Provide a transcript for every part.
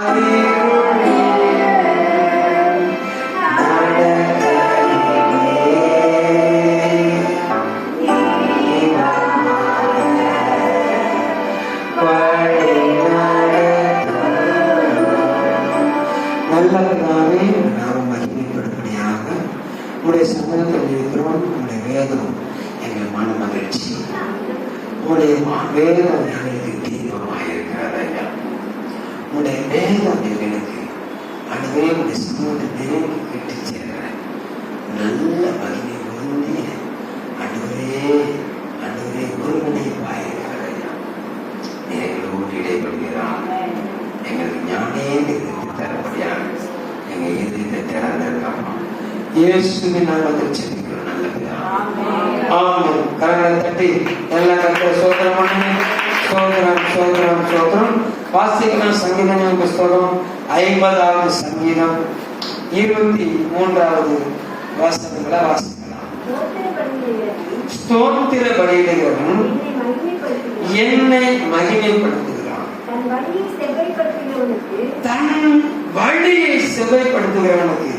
உங்களுடைய சமூகத்தில் இருக்கிறோம். உங்களுடைய வேதம் எங்கள் மன மகிழ்ச்சி. உங்களுடைய வேதம் எங்களுக்கு தீவிரமாக இருக்கிறது. உங்களுடைய வேதம் எங்களுக்கு அதுவே உங்களுடைய சமூகத்தை நெருங்கி கட்டி சேர்க்கிற நல்ல மகிமை பொருந்திய அன்றுவரே ஒருங்கிணைப்பாயிருக்கிறது. எங்களோடு இடைபடுகிறான். எங்களுக்கு ஞானே தரப்படியாக எங்கள் இதயத்தை திறந்திருக்கோம். இயேசுவின் நாமத்தில் ஜெபிக்கிறோம். நல்ல பிதாவே. ஆமென். கரங்களை தட்டி எல்லாம் கர்த்தரை ஸ்தோத்திரம் பண்ணுங்க. ஸ்தோத்திரம் ஸ்தோத்திரம் ஸ்தோத்திரம். வாசிக்கலாம் சங்கீதம் புஸ்தகம் 50வது சங்கீதம் 23வது வசனங்களை வாசிக்கலாம். ஸ்தோத்திர பலியிடுகிறவன் என்னை மகிமைப்படுத்துகிறான். தன் வழியை செவ்வாய்ப்படுத்துகிறவனுக்கு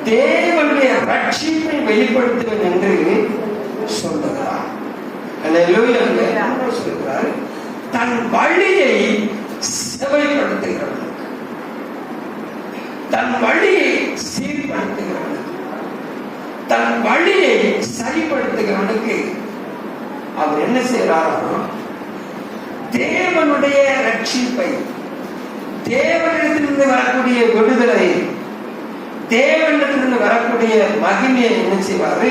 தேவனுடைய ரட்சிப்பை வெளிப்படுத்துவேன் என்று சொல்லுகிறார். சொல்கிறார். தன் வழியை செவ்வாய்ப்படுத்துகிறவனுக்கு, தன் வழியை சீர்படுத்துகிறவனுக்கு, தன் வழியை சரிப்படுத்துகிறவனுக்கு அவர் என்ன செய்யறாரோ, தேவனுடைய ரட்சிப்பை, தேவனிடத்திலிருந்து வரக்கூடிய விடுதலை, தேவனிடத்திலிருந்து வரக்கூடிய மகிமையை என்ன செய்வாரு,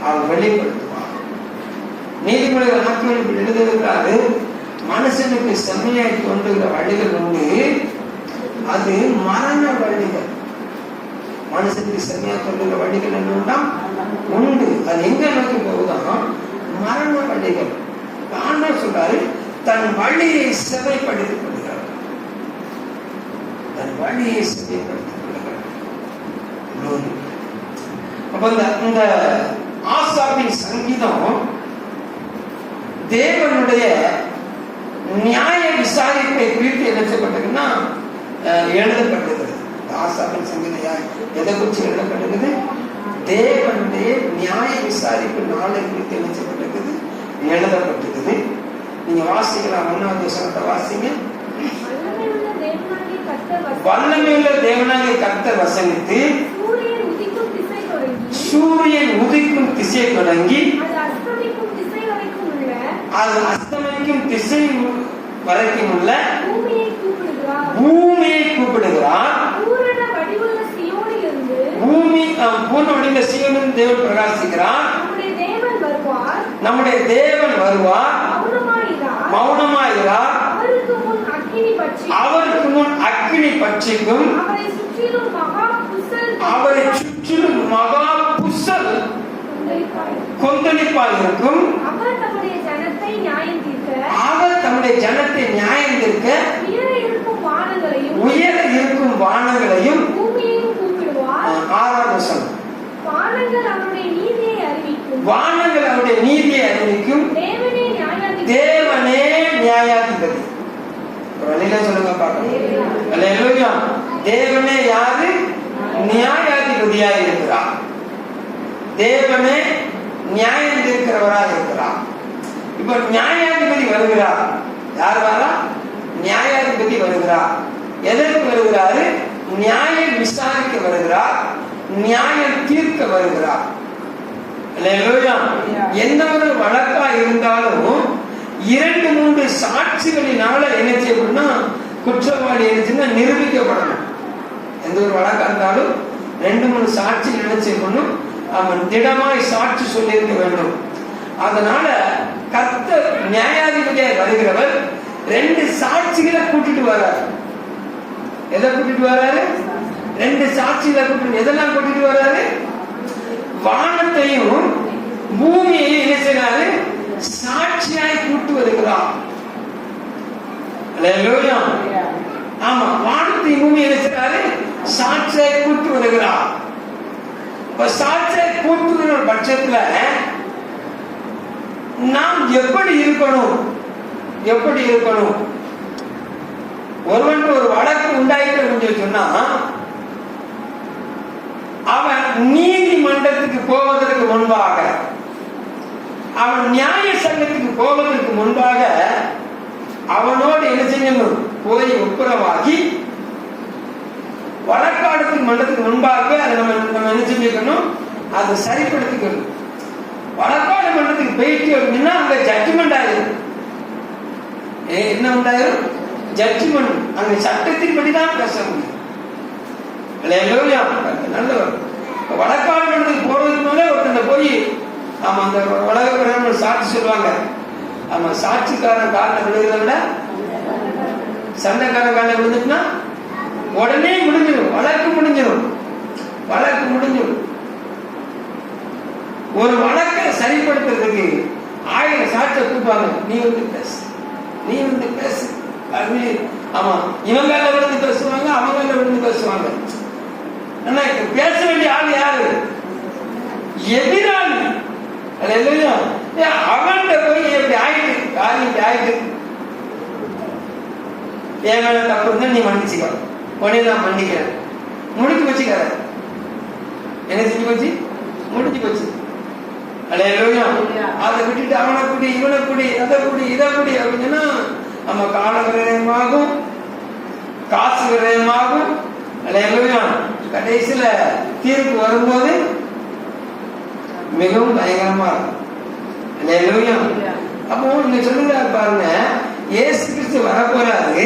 அவர் வெளிப்படுத்துவார். நீதிமொழிகள் 4 எழுதியிருக்கிறாரு. மனுஷனுக்கு செம்மையாய் தோன்றுகிற வழிகள் உண்டு, அது மரண வழிகள். மனுஷனுக்கு செம்மையா தோன்றுகிற வழிகள் என்ன உண்டு, அது எங்க நோக்கி போகுதான், மரண வழிகள். ஆண்டவர் சொல்றாரு, தன் வழியை செவ்வாய்ப்படுத்திக் கொள்கிறார். தன் வழியை செவ்வாய்ப்படுத்திக் கொள்கிறார். அப்ப இந்த ஆசாபின் சங்கீதம் தேவனுடைய நியாய விசாரிப்பை குறித்து என்ன செய்யப்பட்டிருக்குன்னா எழுதப்பட்டிருக்கிறது. ஆசாபின் சங்கீதம் எதை குறித்து எழுதப்பட்டிருக்குது, தேவனுடைய நியாய விசாரிப்பு நாளை குறித்து என்ன செய்யப்பட்டிருக்குது, எழுதப்பட்டிருக்குது. நீங்க வாசிக்கலாம். 1வது வசனத்தை வாசிங்க. வல்லமையுள்ள தேவனாகிய கர்த்தர் வசனித்து சூரியன் உதிக்கும் திசை தொடங்கி அது அஸ்தமிக்கும் திசை வரைக்கும் உள்ள பூமியை கூப்பிடுகிறார். பூமி பூர்ண வடிவ சீயோனில் தேவன் பிரகாசிக்கிறார். நம்முடைய தேவன் வருவார். மௌனமாகிறார். அவருக்கு முன் அக்கினி பட்சிக்கும். அவரை சுற்றிலும் மகா புசல் கொந்தளிப்பால் இருக்கும். அவர் தம்முடைய ஜனத்தை நியாயம் தீர்க்க உயர இருக்கும் வானங்களையும் 6வது வசனம், வானங்கள் அவருடைய நீதியை அறிவிக்கும். தேவனே நியாயாதிபதி. வழியில சொல்லுங்க பார்க்கலாம். தேவனே யாரு, நியாயாதிபதியாக இருக்கிறார். தேவனே நியாயம் தீர்க்கிறவராக இருக்கிறார். இப்ப நியாயாதிபதி வருகிறார். யார் வரா, நியாயாதிபதி வருகிறார். எதற்கு வருகிறாரு, நியாயம் விசாரிக்க வருகிறார், நியாயம் தீர்க்க வருகிறார். எந்த ஒரு வழக்கா இருந்தாலும் 2-3 சாட்சிகளினால என்ன செய்யணும்னா குற்றவாளி என்ன நிரூபிக்கப்படணும். எந்த ஒரு வழக்கா இருந்தாலும் 2-3 சாட்சிகள் என்ன செய்யணும், அவன் திடமாய் சாட்சி சொல்லியிருக்க வேண்டும். அதனால கர்த்தர் நியாயாதிபதியாக வருகிறவர் 2 சாட்சிகளை கூட்டிட்டு வர்றாரு. எதை கூட்டிட்டு வர்றாரு, 2 சாட்சிகளை கூட்டிட்டு. எதெல்லாம் கூட்டிட்டு வர்றாரு, வானத்தையும் பூமியையும் என்ன செய்யறாரு, சாட்சியாய் கூட்டு வருகிறார். ஆமா, வானத்தையும் பூமி என்ன செய்யறாரு, சாட்சியாய் கூட்டு வருகிறார். இப்ப சாட்சியாய் கூட்டு வருகிற பட்சத்துல நாம் எப்படி இருக்கணும், எப்படி இருக்கணும், ஒருவன் ஒரு வழக்கு உண்டாயிட்டு சொன்னா அவன் நீதிமன்றத்துக்கு போவதற்கு முன்பாக, அவன் நியாய சங்கத்துக்கு போவதற்கு முன்பாக அவனோடு என்ன செய்யணும்? போய் ஒப்புரவாகி வழக்காடு மன்றத்துக்கு முன்பாக அதை நம்ம என்ன செஞ்சுக்கணும்? அதை சரிப்படுத்திக்கணும். வழக்காடு மன்றத்துக்கு போயிட்டு அப்படின்னா அங்க ஜட்ஜ்மெண்ட் ஆயிரும். என்ன உண்டாயிரும்? ஜட்ஜ்மெண்ட். அங்க சட்டத்தின்படி தான் பேச முடியும். நல்லவர் வழக்காடு மன்றத்துக்கு போறதுக்கு மேலே ஒருத்தன் போய் ஆமா அந்த வழக்கு சாட்சி சொல்லுவாங்க. ஆமா, சாட்சிக்காரன் காலில் விழுகிறத விட சண்டைக்காரன் காலில் விழுந்துட்டுனா உடனே முடிஞ்சிடும், வழக்கு முடிஞ்சிடும். வழக்கு முடிஞ்சிடும். ஒரு வழக்கை சரிப்படுத்துறதுக்கு 1000 சாட்சியை கூப்பாங்க. நீ வந்து பேசு, நீ வந்து பேசு. ஆமா, இவங்க விழுந்து பேசுவாங்க, அவங்க விழுந்து பேசுவாங்க. பேச வேண்டிய ஆள் யாரு? எதிராளி. அவன்கிட்ட போய் எப்படி ஆயிட்டு காரியம் இப்படி ஆயிட்டு என் மேல தப்பு இருந்தா நீ மன்னிச்சுக்க, உடனே நான் மன்னிக்கிறேன், முடிஞ்சு வச்சுக்காத. என்ன செஞ்சு போச்சு? முடிஞ்சு போச்சு. அதை விட்டுட்டு அவனை குடி, இவனை குடி, அதை குடி, இதை குடி அப்படின்னா நம்ம கால விரயமாகும், காசு விரயமாகும். கடைசியில தீர்ப்பு வரும்போது மிகவும் பயங்கரமா இருக்கும். அப்போ நீங்க சொல்லுங்க பாருங்க, இயேசு கிறிஸ்து வரப்போறாரு.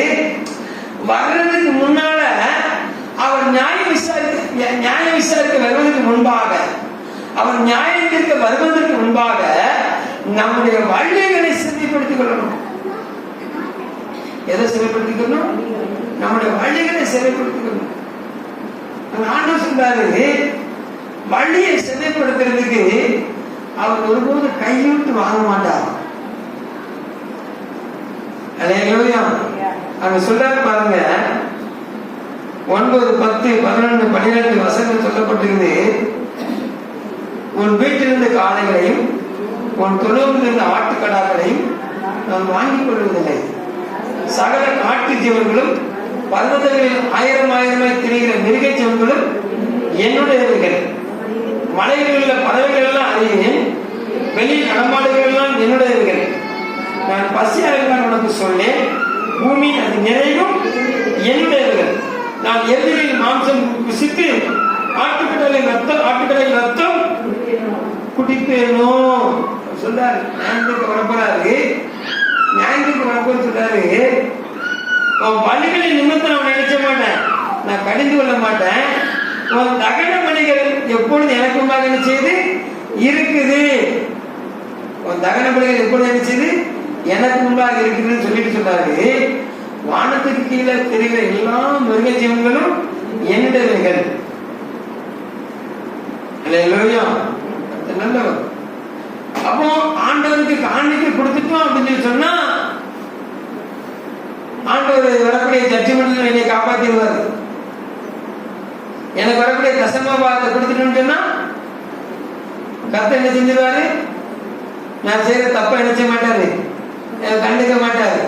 வர்றதுக்கு முன்னால அவர் நியாய விசாரிக்க வருவதற்கு முன்பாக, அவர் நியாயத்திற்கு வருவதற்கு முன்பாக நம்முடைய வழிகளை சிறைப்படுத்திக் கொள்ளணும். எதை சிறைப்படுத்திக்கணும்? நம்முடைய வழிகளை சிறைப்படுத்திக்கணும். ஆண்டவர் சொல்றாரு, வழியை சிறைப்படுத்துறதுக்கு அவர் ஒருபோது கைவிட்டு வாங்க மாட்டார். அங்க சொல்றாரு பாருங்க, 9, 10, 11, 12 வசனம் சொல்லப்பட்டிருந்து, உன் வீட்டிலிருந்து காளைகளையும் உன் தொழுவிலிருந்து ஆட்டுக்கடாக்களையும் நான் வாங்கிக் கொள்வதில்லை. சகல நாட்டு ஜீவன்களும் பர்வதங்களில் 1000 திரிகிற மிருக ஜீவன்களும் என்னுடையவர்கள். மலைகளில் உள்ள பறவைகள் எல்லாம் அறியேன், வெளி நடமாடுகள் எல்லாம் என்னுடையவர்கள். நான் பசியாக உனக்கு சொன்னேன், பூமி அது நிறைவும் என்னுடையவர்கள். நான் எதிரில் மாம்சம் குசித்து ஆட்டுக்கடலை ரத்தம் குடிப்பேனோ சொல்றாரு. ஞாயிற்றுக்கு வரப்போறாரு. ஞாயிற்றுக்கு வரப்போது சொல்றாரு, உன் பள்ளிகளை நிமித்தம் நான் நினைச்ச மாட்டேன், நான் கடிந்து கொள்ள மாட்டேன். உன் தகன பணிகள் எப்பொழுது எனக்கு முன்பாக என்ன செய்து இருக்குது? உன் தகன பணிகள் எப்பொழுது என்ன செய்து எனக்கு முன்பாக இருக்குதுன்னு சொல்லிட்டு சொல்றாரு. வானத்துக்கு கீழே தெரிகிற எல்லா மிருக ஜீவன்களும் என்னுடையவைகள். நல்லவர். அப்போ ஆண்டவருக்கு காணிக்கை கொடுத்துட்டோம் அப்படின்னு சொன்னா ஆண்டவர் வரக்கூடிய ஜட்ஜ்மெண்ட்ல என்னை காப்பாத்திடுவாரு. எனக்கு வரக்கூடிய தசமபாகத்தை கொடுத்துட்டோம்னு சொன்னா கர்த்தர் என்ன செஞ்சிருவாரு? நான் செய்யற தப்ப என்ன செய்ய மாட்டாரு, கண்டுக்க மாட்டாரு.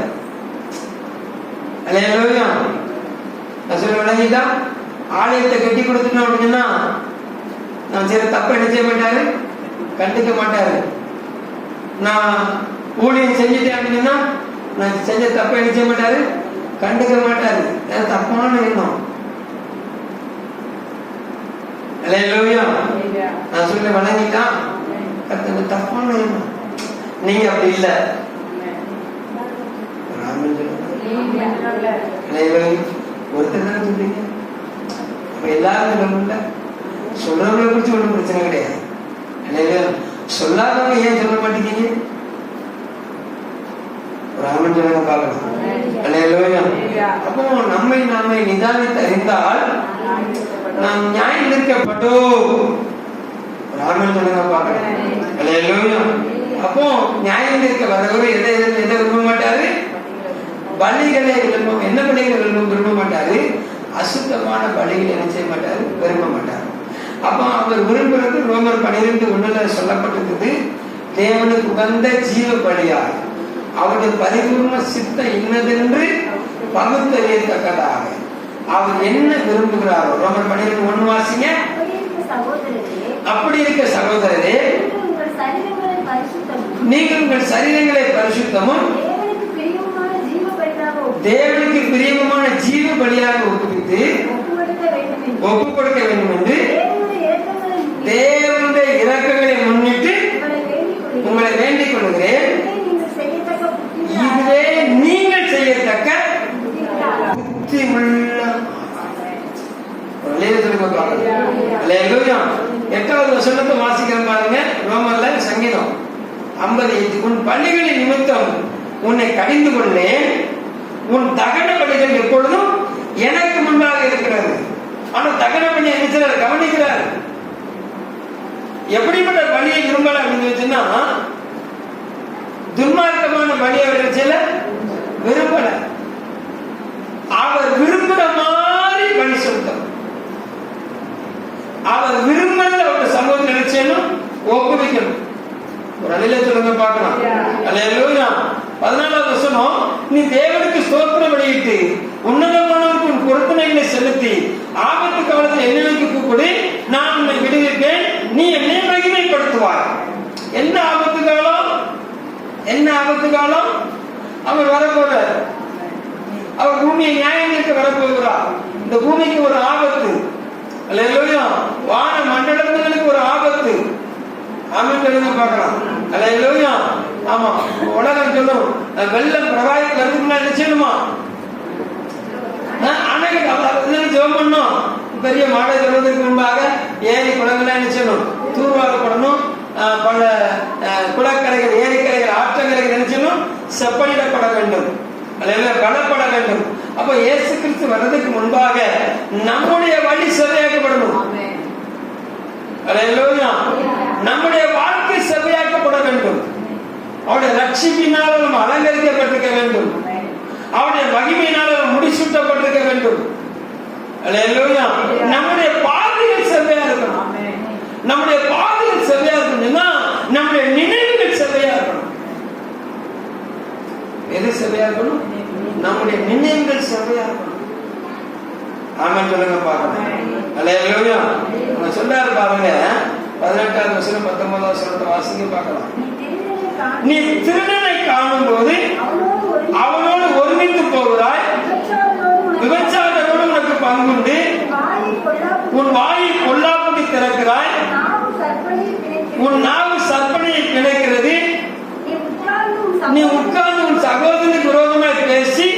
நான் சொல்ல விளங்கிதான். ஆலயத்தை கட்டி கொடுத்துட்டோம் அப்படின்னா நான் செய்யற தப்ப என்ன செய்ய மாட்டாரு, கண்டுக்க மாட்டாரு. நான் ஊழியம் செஞ்சுட்டேன் அப்படின்னா நான் செஞ்ச தப்ப என்ன செய்ய மாட்டாரு, கண்டுக்க மாட்டாரு. தப்பான எண்ணம். நான் சொல்ல வணங்கிட்டான், தப்பான எண்ணம். நீங்க அப்படி இல்லை. ஒருத்தர் தானே சொல்றீங்க, எல்லாரும் சொல்றவங்களை குறிச்சு ஒன்றும் பிரச்சனை கிடையாது. சொல்லாதவங்க ஏன் சொல்ல மாட்டேங்க? ராமன் சொல்லுங்க பார்க்கலாம். அப்போ நாம நிதானித்து அறிந்தால் நாம் நியாயம் நிற்கப்பட்டோம். ராமன் சொல்லுங்க பார்க்கலாம். அப்போ நியாயம் நிற்க வரவர் எதை விரும்ப மாட்டாரு? பலிகளை விரும்ப, என்ன பலிகளை விரும்ப மாட்டாரு? அசுத்தமான பலிகளை என்ன செய்ய மாட்டாரு, விரும்ப மாட்டாரு. அப்போ அவர் விரும்புறது ரோமர் 12:1 சொல்லப்பட்டிருந்தது, தேவனுக்கு உகந்த ஜீவ பலியாக அவருடைய பரிபூர்ண சித்தம் இன்னதென்று பகுத்தறியத்தக்கதாக அவர் என்ன விரும்புகிறாரோ. ரோமர் 12:1 வாசிங்க. அப்படி இருக்க சகோதரரே, நீங்கள் உங்கள் சரீரங்களை பரிசுத்தமும் தேவனுக்கு பிரியமான ஜீவ பலியாக ஒப்புவித்து ஒப்புக் கொடுக்க வேண்டும் என்று தேவனுடைய இரக்கங்களை முன்னிட்டு உங்களை வேண்டிக் கொள்கிறேன். இதுவே நீங்கள் செய்யத்தக்க புத்தி உள்ள 8வது வசனத்தை வாசிக்கிற பாருங்க. ரோமர்ல சங்கீதம் 58. உன் பள்ளிகளின் நிமித்தம் உன்னை கடிந்து கொண்டேன், உன் தகன பலிகள் எப்பொழுதும் எனக்கு முன்பாக இருக்கிறது. ஆனா தகன பலி என்ன கவனிக்கிறார். எப்படிப்பட்ட பலியை விரும்பல அப்படின்னு வச்சுன்னா, துன்மார்க்கமான பலியை வச்சுல விரும்பல. அவர் விரும்புற மாதிரி பலி செலுத்தம். அவர் விரும்பல அவருடைய சமூகத்தில் நினைச்சேனும் ஒப்புவிக்கணும். ஒரு அலையில சொல்லுங்க பார்க்கலாம். அல்லேலூயா. 14வது வசனம், நீ தேவனுக்கு ஸ்தோத்திரம் வெளியிட்டு உன்னதமானவருக்கு உன் பொருத்தனைகளை செலுத்தி ஆபத்து காலத்தில் என்னைக்கு கூப்பிடு, நான் உன்னை விடுவிப்பேன், நீ என்னை மகிமைப்படுத்துவார். என்ன ஆபத்து காலம்? என்ன ஆபத்து காலம்? அவர் வரப்போறார். அவர் பூமியை நியாயம் தீர்க்க வரப்போகிறார். இந்த பூமிக்கு ஒரு ஆபத்து. அல்லேலூயா. வான மண்டலங்களுக்கு ஒரு ஆபத்து. ஆமென் சொல்லுங்க பார்க்கலாம். அல்லேலூயா. ஆமா, உலகம் சொல்லும் வெள்ளம் பிரவாகி வருதுன்னா என்ன செய்யணுமா? அன்னைக்கு ஜெபம் பண்ணணும். பெரிய மழை வருவதற்கு முன்பாக ஏரி குளங்கள் என்ன செய்யணும்? தூர்வாரப்படணும். பல குளக்கரைகள், ஏரிக்கரைகள், ஆற்றங்கரைகள் என்ன செய்யணும்? செப்பனிடப்பட வேண்டும். பலப்பட வேண்டும். அப்ப இயேசு கிறிஸ்து வர்றதுக்கு முன்பாக நம்முடைய வழி செவ்வையாக்கப்படணும். நம்முடைய வாழ்க்கை செவ்வையாக்கப்பட வேண்டும். அவருடைய ரட்சிப்பினால் நம்ம அலங்கரிக்கப்பட்டிருக்க வேண்டும். அவருடைய மகிமையினால் முடிசூட்டப்பட்டிருக்க வேண்டும். நம்முடைய பாதைகள் செவ்வையா இருக்கணும். நம்முடைய பாதைகள் செவ்வையா இருக்கணும்னா நம்முடைய நினைவுகள் செவ்வையா இருக்கணும். எது செவ்வையா இருக்கணும்? நம்முடைய நினைவுகள் செவ்வையா இருக்கணும். ஆமென் சொல்லுங்க பார்க்கலாம். அல்லேலூயா. நம்ம சொல்றாரு பாருங்க. 18வது வசனம் 19வது வசனத்தை வாசிங்க பார்க்கலாம். நீ திருடனை காணும் போது அவனோடு ஒருமித்து போகிறாய், விபச்சாரத்தோடு உனக்கு பங்குண்டு, உன் வாயை பொல்லாப்புக்கு திறக்கிறாய், உன் நாவு சற்பனையை பிணைக்கிறது, நீ உட்கார்ந்து உன் சகோதரனுக்கு விரோதமாய் பேசி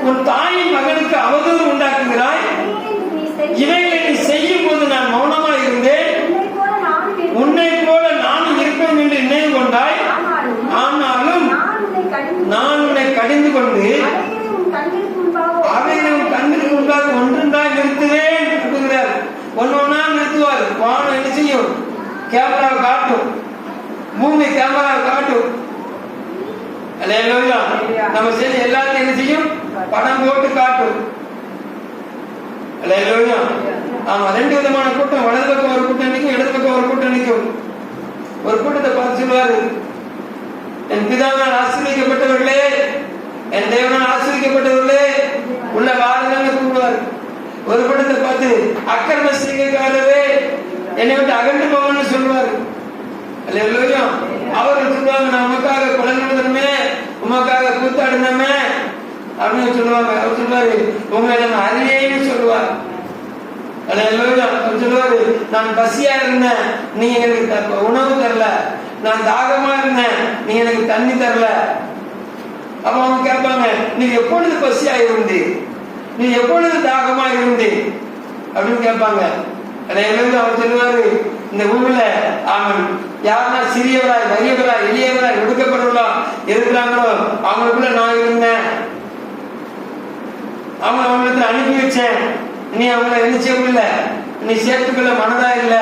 உன் தாயின் மகனுக்கு அவதூறு உண்டாக்குகிறாய். இவைகளை நீ செய்யும் போது நான் மௌனமா இருந்தேன், உன்னை போல நானும் இருப்பேன் என்று நினைவு கொண்டாய். ஆனாலும் நான் உன்னை கடிந்து கொண்டு அவைகளை உன் கண்களுக்கு முன்பாக ஒன்றுண்டாய் நிறுத்துவேன். ஒன்னொன்னா நிறுத்துவார். வானம் என்ன செய்யும்? கேமரா காட்டும். பூமி கேமரா காட்டும். அல்லேலூயா. நம்ம செய்தி எல்லாத்தையும் என்ன செய்யும்? படம் போட்டு காட்டும். அல்லேலூயா. ஆமா, 2 விதமான கூட்டம். வலது பக்கம் ஒரு கூட்டம் நிற்கும், இடது பக்கம் ஒரு கூட்டம் நிற்கும். ஒரு கூட்டத்தை பார்த்து சொல்லுவாரு, என் பிதாவால் ஆசீர்வதிக்கப்பட்டவர்களே, என் தேவனால் ஆசீர்வதிக்கப்பட்டவர்களே உள்ள வாருங்கன்னு கூப்பிடுவார். ஒரு கூட்டத்தை பார்த்து அக்கிரம செய்கைக்காரரே என்னை விட்டு அகன்று போவன்னு சொல்லுவாரு. அல்லேலூயா. அவர்கள் சொல்லுவாங்க, நான் உமக்காக கொலை நடந்தமே, உமக்காக கூத்தாடினமே அப்படின்னு சொல்லுவாங்க. அவர் சொல்லுவாரு, உங்களை நான் அறியேன்னு சொல்லுவார். அல்லேலூயா. அவர் சொல்லுவாரு, நான் பசியா இருந்தேன், நீங்க எனக்கு உணவு தரல. நான் தாகமா இருந்தேன், நீங்க எனக்கு தண்ணி தரல. அப்ப அவங்க கேட்பாங்க, நீ எப்பொழுது பசியா இருந்து, நீ எப்பொழுது தாகமா இருந்து அப்படின்னு கேட்பாங்க. அவர் சொல்லுவாரு, இந்த ஊர்ல அவன் யாருன்னா சிறியவராய், வறியவராய், எளியவராய், ஒடுக்கப்படுவா இருக்கிறாங்களோ அவங்களுக்குள்ள நான் இருந்தேன். அவங்களுக்கு அனுப்பி வச்சேன். நீ அவங்கள என்ன செய்யல, நீ சேர்த்துக்கொள்ள மனதா இல்ல.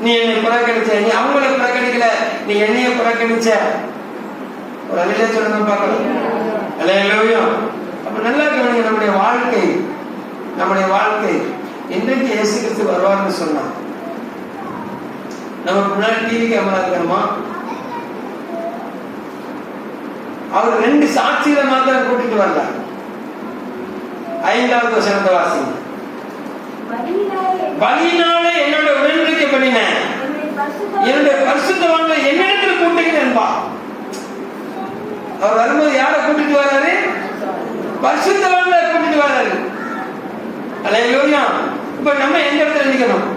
நீ என்னை புறக்கணிச்ச, நீ அவங்கள புறக்கணிக்கல, நீ என்னைய புறக்கணிச்ச. ஒரு அலையில சொல்லுங்க பார்க்கலாம். அல்லேலூயா. அப்ப நல்லா கவனிங்க. நம்முடைய வாழ்க்கை, நம்முடைய வாழ்க்கை இன்றைக்கு இயேசு கிறிஸ்து வருவார்னு சொன்னா நமக்கு முன்னாடி டிவி கேமரா இருக்கணுமா? அவர் 2 சாட்சிகளை மாத்திரம் கூட்டிட்டு வந்தார். 5வது வசனத்தை வாசிங்க. பலியினாலே என்னோட உடன்படிக்கை பண்ணினேன், என்னுடைய பரிசுத்தவான்களை என்னிடத்தில் கூட்டுகிறேன்பா. அவர் வரும்போது யாரை கூட்டிட்டு வர்றாரு? பரிசுத்தவான்களை கூட்டிட்டு வர்றாரு. அல்லேலூயா. இப்ப நம்ம எந்த இடத்துல நிக்கணும்?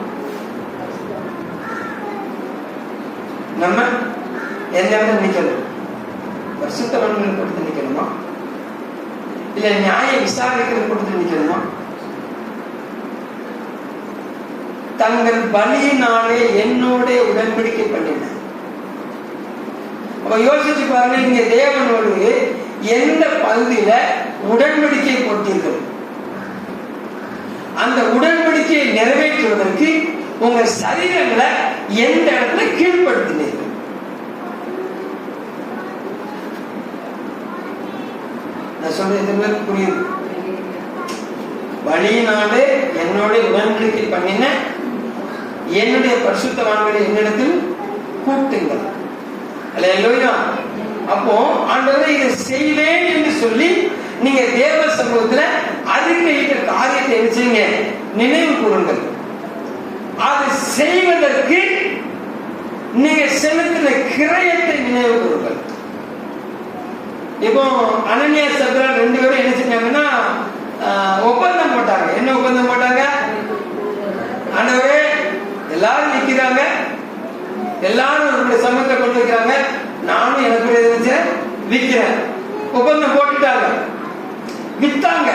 நம்ம எந்த இடத்துல நிக்கணும்? பரிசுத்தவான்களை கூட்டிட்டு நிக்கணுமா, இல்ல நியாய விசாரிக்கிறது கூட்டிட்டு நிக்கணுமா? தங்கள் பலியினாலே என்னோட உடன்படிக்கை பண்ணின. அப்ப யோசிச்சு பாருங்க, நீங்க தேவனோடு எந்த பகுதியில உடன்படிக்கை போட்டீர்கள்? அந்த உடன்படிக்கையை நிறைவேற்றுவதற்கு உங்க சரீரங்களை எந்த இடத்துல கீழ்படுத்தினீர்கள்? நான் சொல்றது புரியுது? பலியினாலே என்னோட உடன்படிக்கை பண்ணின என்னுடைய பரிசுத்தவான்களை என்னிடத்தில் கூட்டுங்கள். அல்லேலூயா. அப்போ ஆண்டவரே இதை செய்வேன் என்று சொல்லி நீங்க தேவ சமூகத்துல அறிக்கையிட்ட காரியத்தை என்ன செய்யுங்க? நினைவு கூறுங்கள். அது செய்வதற்கு நீங்க செலுத்தின கிரயத்தை நினைவு கூறுங்கள். இப்போ அனனியா சத்ரா 2 பேரும் என்ன செஞ்சாங்கன்னா ஒப்பந்தம் போட்டாங்க. என்ன ஒப்பந்தம் போட்டாங்க? ஆண்டவரே எல்லாரும் நிக்கிறாங்க, எல்லாரும் சமூகத்தை கொண்டு வைக்கிறாங்க, நானும் எனக்கு விற்கிறேன். ஒப்பந்தம் போட்டுட்டாங்க, வித்தாங்க.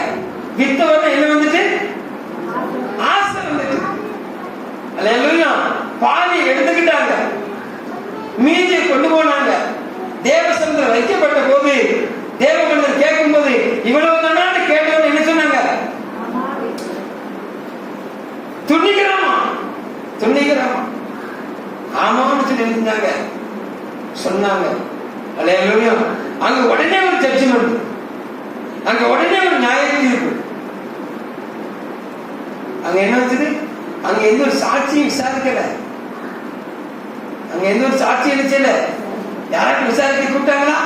வித்தவன என்ன வந்துட்டு? ஆசை வந்துட்டு. அல்லேலூயா. பாதி எடுத்துக்கிட்டாங்க, மீதியை கொண்டு போனாங்க. தேவசந்திரம் வைக்கப்பட்ட போது தேவமனிதர் கேட்கும் போது இவ்வளவு தானே கேட்டவங்க என்ன சொன்னாங்க? துணிகரமா துணிகரமா ஆமான்னு சொல்லி இருந்தாங்க, சொன்னாங்க. அல்லேலூயா. அங்க உடனே ஒரு ஜட்ஜ்மெண்ட், அங்க உடனே ஒரு நியாய தீர்ப்பு. அங்க என்ன வச்சது? அங்க எந்த ஒரு சாட்சியும் விசாரிக்கல, அங்க எந்த ஒரு சாட்சி நினைச்சல. யாராச்சும் விசாரிக்க கூப்பிட்டாங்களா?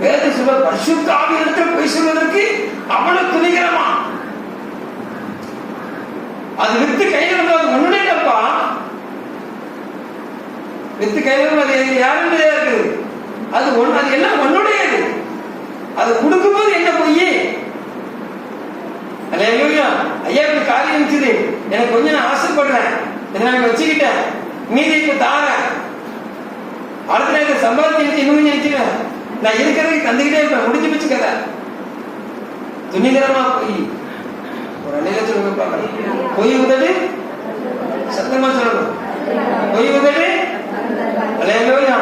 வேத சொல்ல பரிசுத்த ஆவியிடத்தில் போய் சொல்வதற்கு அவ்வளவு துணிகரமா. அது வித்து கையில் வந்தது உன்னுடையப்பா, வித்து கையில் அது யாருடைய இருக்குது? அது அது எல்லாம் உன்னுடையது. அது கொடுக்கும் போது என்ன போய்? அல்லேலூயா. ஐயாவுக்கு காரியம் இருந்துச்சு, எனக்கு கொஞ்சம் நான் ஆசைப்படுறேன், இதை நான் வச்சுக்கிட்டேன், மீதி இப்ப தாரேன், அடுத்த நேரத்தை சம்பாதிச்சு இன்னும் நினைக்கிறேன், நான் இருக்கிறதுக்கு தந்துக்கிட்டே இருப்பேன், முடிஞ்சு வச்சு கதை. துணிகரமா போய் ஒரு அன்னையில சொல்லுங்க, பொய் உதடு சத்தமா சொல்லணும், பொய் உதடு. அல்லேலூயா.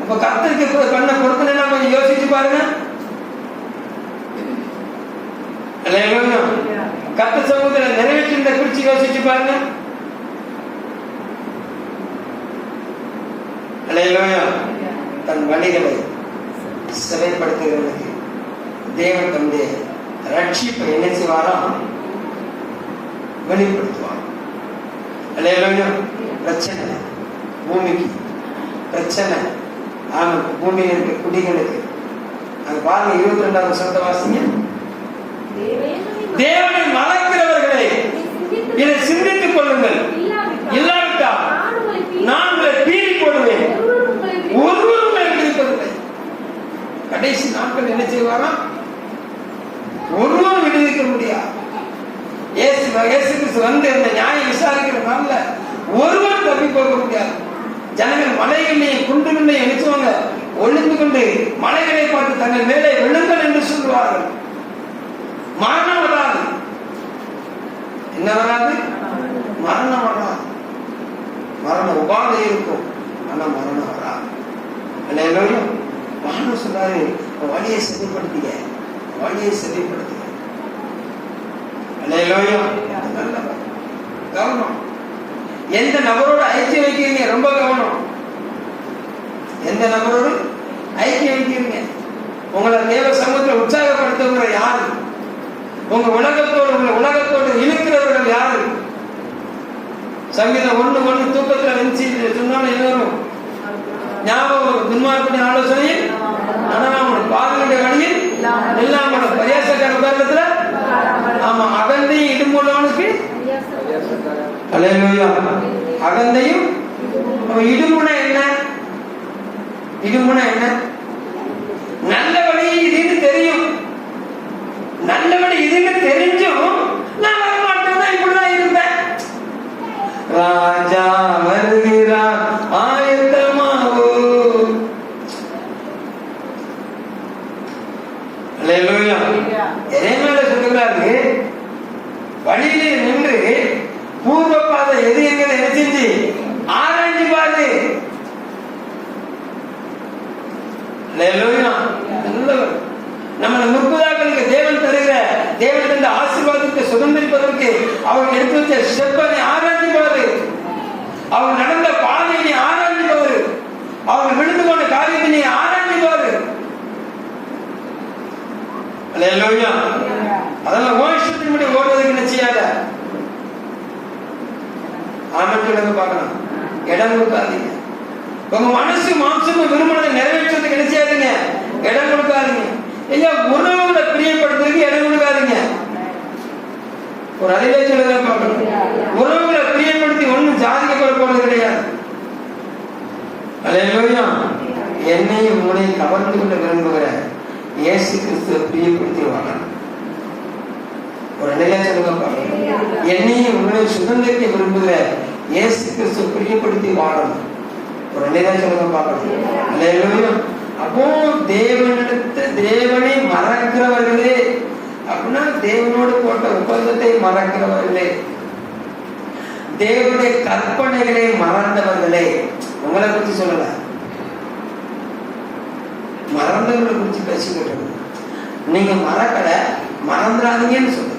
அப்ப கர்த்தருக்கு பண்ண பொறுத்தனை கொஞ்சம் யோசிச்சு பாருங்க. அல்லேலூயா. கர்த்தர் சமூகத்தில் நிறைவேற்றிருந்த குறிச்சு யோசிச்சு பாருங்க. அல்லேலூயா. தன் வழிகளை சிறைப்படுத்துகிறவர்களுக்கு தேவன் தன்னுடைய ரட்சிப்பை என்ன செய்வாராம்? வெளிப்படுத்துவார். அல்லேலூயா. பிரச்சனை பூமிக்கு, பிரச்சனை பூமியில் இருக்க குடிகளுக்கு. அது பாருங்க 22வது வசனத்தை வாசிங்க. தேவனை மறக்கிறவர்களே இதை சிந்தித்துக் கொள்ளுங்கள், இல்லாவிட்டால் நான் உங்களை பீறி போடுவேன், ஒருவரும் விடுவிப்பதில்லை. கடைசி நாட்கள் என்ன செய்வாராம்? ஒருவரும் விடுவிக்க முடியாது. இயேசு கிறிஸ்து வந்து அந்த நியாயம் விசாரிக்கிற நாள்ல ஒருவரும் தப்பி போக முடியாது. ஜனங்கள் மலைகளையும் குன்றுகளையும் நினைச்சுவாங்க, ஒளிந்து கொண்டு மலைகளை பார்த்து தங்கள் மேலே விழுங்கள் என்று சொல்லுவார்கள். மரணம் வராது. என்ன வராது? மரணம் வராது. மரண உபாதை இருக்கும், ஆனா மரணம் வராது. அல்லேலூயா. மகன் சொன்னாரு, வழியை செறிப்படுத்திய, வழியை செறிப்படுத்திய. அல்லேலூயா. கவனம். எந்த நபரோடு ஐக்கியம் வைக்கிறீங்க? ரொம்ப கவனம். எந்த நபரோடு ஐக்கியம் வைக்கிறீங்க? உங்களை தேவ சமூகத்தில் உற்சாகப்படுத்துகிற யாரு? உங்க உலகத்தோடு இழுக்கிறவர்கள் யாரு? சங்கீதம் 1:1 தூக்கத்துல வந்துச்சு சொன்னாலும் என்ன வரும்? ஞாபகம் துன்மார்க்குடைய ஆலோசனையில் அவனுடைய பாதங்களுடைய வழியில் இல்லாம பரியாசக்கார உதாரணத்துல ஆமா அகந்தையும் இடுமுள்ளவனுக்கு அகந்தையும் இடுமுனை என்ன? இடுமுனை என்ன? நல்ல வழி இதுன்னு தெரியும், நல்ல வழி இதுன்னு தெரிஞ்சும் நான் வரமாட்டேன், இப்படிதான் இருந்தேன். ராஜா வருகிறார் ஆயத்தமாவோ. எரேமியால சொல்லுகிறாரு, வழியிலே நின்று பூர்வ பாதை எது எங்கிறது என்ன செஞ்சு ஆராய்ச்சி பாரு. நம்மளை முற்பதாக்களுக்கு தேவன் தருகிற தேவன் தந்த ஆசீர்வாதத்தை சுதந்திரிப்பதற்கு அவர் எடுத்து வச்ச ஸ்டெப்பை ஆராய்ச்சி பாரு. அவர் நடந்த பாதையை ஆராய்ச்சி பாரு. அவர் விழுந்து போன காரியத்தை ஆராய்ச்சி பாரு. அதெல்லாம் ஓஷத்தின் முடி ஓடுவதற்கு நிச்சயாத ஆமன் பார்க்கலாம். இடம் கொடுக்காதீங்க. உங்க மனசு மாம்சமும் விரும்பினதை நிறைவேற்றுவதற்கு நினைச்சாதுங்க, இடம் கொடுக்காதீங்க. ஐயா உறவுகளை பிரியப்படுத்துறதுக்கு இடம் கொடுக்காதீங்க. ஒரு அறிவே சொல்லுங்க பார்க்கணும். உறவுகளை பிரியப்படுத்தி ஒன்னும் சாதிக்கப்பட போறது கிடையாது. அல்லேலூயா. என்னையும் உங்களையும் கவர்ந்து கொண்டு விரும்புகிற இயேசு கிறிஸ்துவை பிரியப்படுத்தி வாழணும். ஒரு நிலையா சொல்லுங்க பார்க்கணும். என்னையும் உங்களையும் சுதந்திரிக்க விரும்புகிற இயேசு கிறிஸ்துவை பிரியப்படுத்தி வாழணும். ஒரு நிலையா சொல்லுங்க பார்க்கணும். அல்லேலூயா. அப்போ தேவனிடத்து தேவனை மறக்கிறவர்களே அப்படின்னா தேவனோடு போட்ட ஒப்பந்தத்தை மறக்கிறவர்களே, தேவனுடைய கற்பனைகளை மறந்தவர்களே. உங்களை குறித்து சொல்லல, மறந்தவர்களை குறித்து பேசிக்கிட்டு நீங்க மறக்கல, மறந்துடாதீங்கன்னு சொல்லுங்க.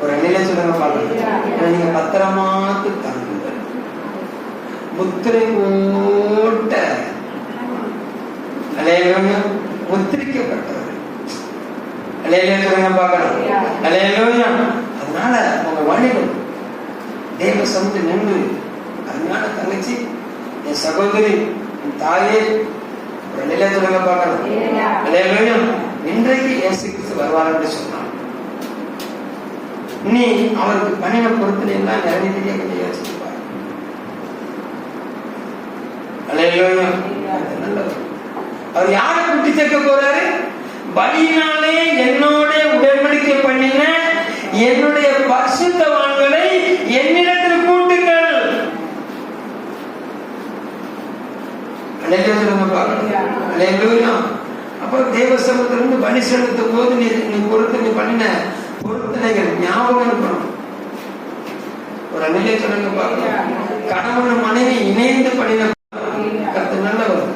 ஒரு நிலை சொல்லுங்க பார்க்கணும். நீங்க பத்திரமாத்து தங்குங்க, முத்திரை போட்ட முத்திரிக்கப்பட்டவர். அதனால உங்க வழிகள் தேவ சமூகத்தை நின்று அதனால தங்கச்சி, என் சகோதரி, என் தாயே, ஒரு நிலைய சொல்லுங்க பார்க்கணும். இன்றைக்கு இயேசு கிறிஸ்து வருவார் என்று சொன்னான். நீ அவருக்கு பண்ணின பொருத்தனை எல்லாம் நிறைவேற்றிய கொஞ்சம் யோசிச்சுப்பார். நல்லவர். அவர் யாரை கூட்டி சேர்க்க போறாரு? பலியினாலே என்னோட உடன்படிக்கை பண்ணின என்னுடைய பரிசுத்தவான்களை என்னிடத்தில் கூட்டுங்கள். அப்போ தேவ சமூகத்திலிருந்து பலி செலுத்தும் போது நீ பண்ணின பொருத்தனைகள் ஞாபகம் இருக்கணும். ஒரு நிலையை சொல்லுங்க பார்க்கலாம். கணவன் மனைவி இணைந்து பண்ணின கருத்து நல்லவர்.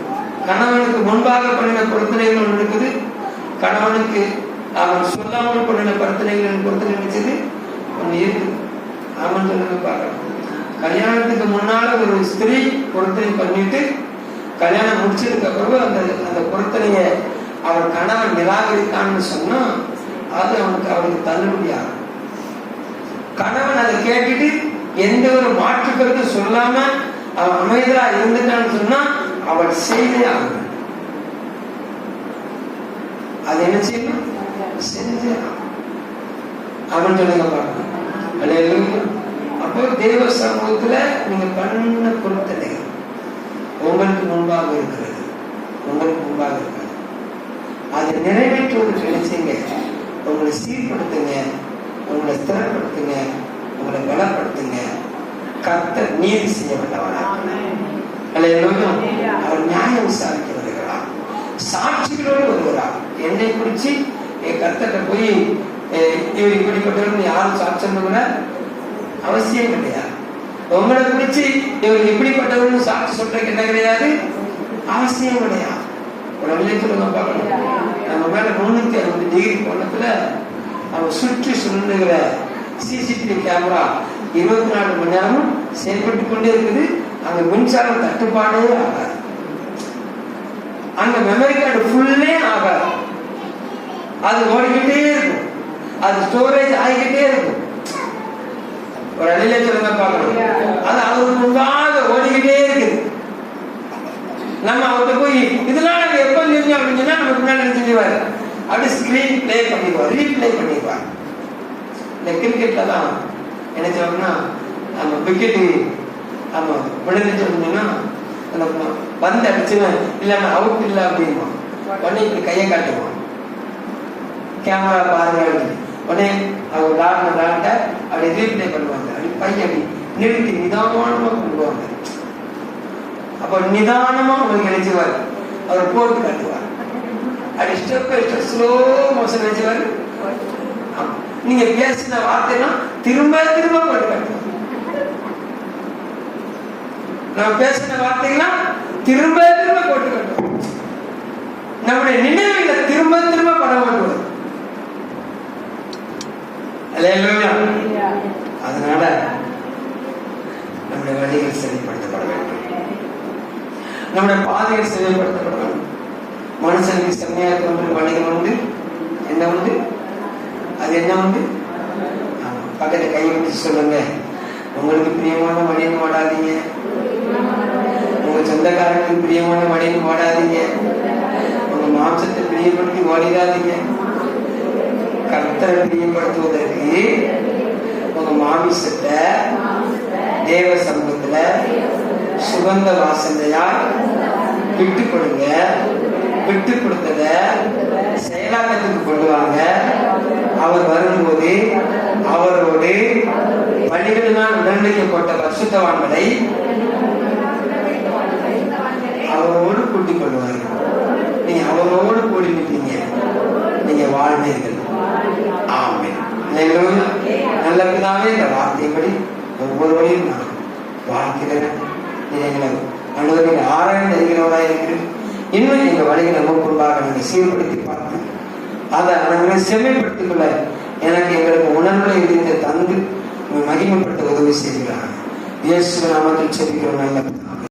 கணவனுக்கு முன்பாக பண்ணின பொருத்தனைகள் ஒன்று இருக்குது, கணவனுக்கு அவன் சொல்லாமல் பண்ணின பொருத்தனைகள் பொருத்தனை நினைச்சது ஒன்று இருக்குது. அவன் சொல்லுங்க பார்க்கலாம். கல்யாணத்துக்கு முன்னால ஒரு ஸ்திரீ பொருத்தனை பண்ணிட்டு கல்யாணம் முடிச்சதுக்கு அப்புறம் அந்த பொருத்தனைய அவன் கணவன் நிராகரித்தான்னு சொன்னா அது அவனுக்கு தள்ளுபடி ஆகும். கணவன் அதை கேட்டுட்டு எந்த ஒரு மாற்று கருத்து சொல்லாம அவன் அமைதலா இருந்துட்டான்னு சொன்னா அவள் செய்தே ஆகும். அது என்ன செய்யணும்? செஞ்சே அவன் சொல்லுங்க பார்க்கணும். அப்போ தேவ சமூகத்துல நீங்க பண்ண பொருத்தனை உங்களுக்கு முன்பாக இருக்கிறது, உங்களுக்கு முன்பாக இருக்கிறது. அதை நிறைவேற்றுவதற்கு நினைச்சீங்க, உங்களை சீர்படுத்துங்க, உங்களை ஸ்திரப்படுத்துங்க, உங்களை பலப்படுத்துங்க. கர்த்தர் நீதி செய்ய வேண்டவரா? அவர் நியாயம் விசாரிக்க வருகிறார், சாட்சிகளோடு வருகிறார். என்னை குறிச்சு என் கர்த்தர்கிட்ட போய் இவர் இப்படிப்பட்டவர்கள் யாரும் சாட்சி சொல்லுங்க அவசியம் கிடையாது. உங்களை குறிச்சு இவர் இப்படிப்பட்டவர்கள் சாட்சி சொல்றதுக்கு என்ன கிடையாது, அவசியம் கிடையாது. ஒரு நிலையத்துல பார்க்கணும். நம்ம மேல 360 டிகிரி கோணத்துல நம்ம சுற்றி சுழலுகிற சிசிடிவி கேமரா 24 மணி நேரமும் செயல்பட்டு கொண்டே இருக்குது. அங்க மின்சாரம் தட்டுப்பாடே ஆகாது, அங்க மெமரி கார்டு ஃபுல்லே ஆகாது. அது ஓடிக்கிட்டே இருக்கும், அது ஸ்டோரேஜ் ஆகிக்கிட்டே இருக்கும். ஒரு அணில சொல்லுங்க பார்க்கணும். அது அவருக்கு முன்பாக ஓடிக்கிட்டே இருக்குது. நம்ம அவர்கிட்ட போய் இதெல்லாம் நாங்க எப்ப செஞ்சோம் அப்படின்னு சொன்னா நமக்கு முன்னாடி என்ன செஞ்சுவாரு, அப்படி ஸ்கிரீன் பிளே பண்ணிடுவார், ரீப்ளே பண்ணிடுவார். இந்த கிரிக்கெட்ல தான் என்ன சொல்லணும்னா நம்ம விக்கெட்டு ஆமா விழுந்துட்டு இருந்தோம்னா பந்து அடிச்சுவேன் இல்ல அவுட் இல்லை அப்படிமா உடனே இப்படி கையை காட்டுவான், கேமரா பாருங்க உடனே அவங்க விளாட்ட அப்படி ரீப்ளே பண்ணுவாங்க. அப்படி பையன் அப்படி நிறுத்தி நிதானமா கொண்டுவாங்க. அப்ப நிதானமா உங்களுக்கு நினைச்சுவாரு, அவர் போட்டு காட்டுவார். அப்படி step by step slow motion நினைச்சுவாரு. நீங்க பேசின வார்த்தைலாம் திரும்ப திரும்ப போட்டு காட்டுவார். நான் பேசின வார்த்தைலாம் திரும்ப திரும்ப போட்டு காட்டுவார். நம்முடைய நினைவுகளை திரும்ப திரும்ப படம் மாட்டுவார். அதனால நம்முடைய வழிகள் சரிப்படுத்தப்பட வேண்டும், நம்முடைய பாதைகள் சரிப்படுத்தப்பட வேண்டும். மனுஷனுக்கு செம்மையா இருக்கின்ற வழிகள் உண்டு. என்ன உண்டு? அது என்ன உண்டு? பக்கத்துல கையை பிடிச்சு சொல்லுங்க, உங்களுக்கு பிரியமான வழின்னு ஓடாதீங்க, உங்க சொந்தக்காரங்களுக்கு பிரியமான வழின்னு ஓடாதீங்க, உங்க மாம்சத்தை பிரியப்படுத்தி ஓடிடாதீங்க. கர்த்தரை பிரியப்படுத்துவதற்கு உங்க மாமிசத்தை தேவ சமூகத்துல சுகந்த வாசனையா விட்டு கொடுங்க. விட்டு கொடுத்தத செயலாக்கத்துக்கு கொள்ளுவாங்க. அவர் வரும்போது அவரோடு வழிகளினால் உடன்படிக்கப்பட்ட பரிசுத்தவான்களை அவரோடு கூட்டிக் கொள்வார்கள். நீங்க அவரோடு கூடி நிற்பீங்க, நீங்க வாழ்வீர்கள். ஆமென். நல்ல பிதாவே, இந்த வார்த்தைப்படி ஒவ்வொருவரையும் நான் வாழ்க்கிறேன். எங்களை அனுபவிக்க ஆராய்ந்து அறிகிறவராக இருக்கு. இன்னும் எங்க வழியை நமக்குள்ளாக நீங்க சீர்படுத்தி பார்த்து அதை நாங்களை செம்மைப்படுத்திக் கொள்ள எனக்கு எங்களுக்கு உணர்வுகளை இருந்து தந்து மகிமைப்படுத்த உதவி செய்கிறார். இயேசு நாமத்தில் செபிக்கிறோம் நல்ல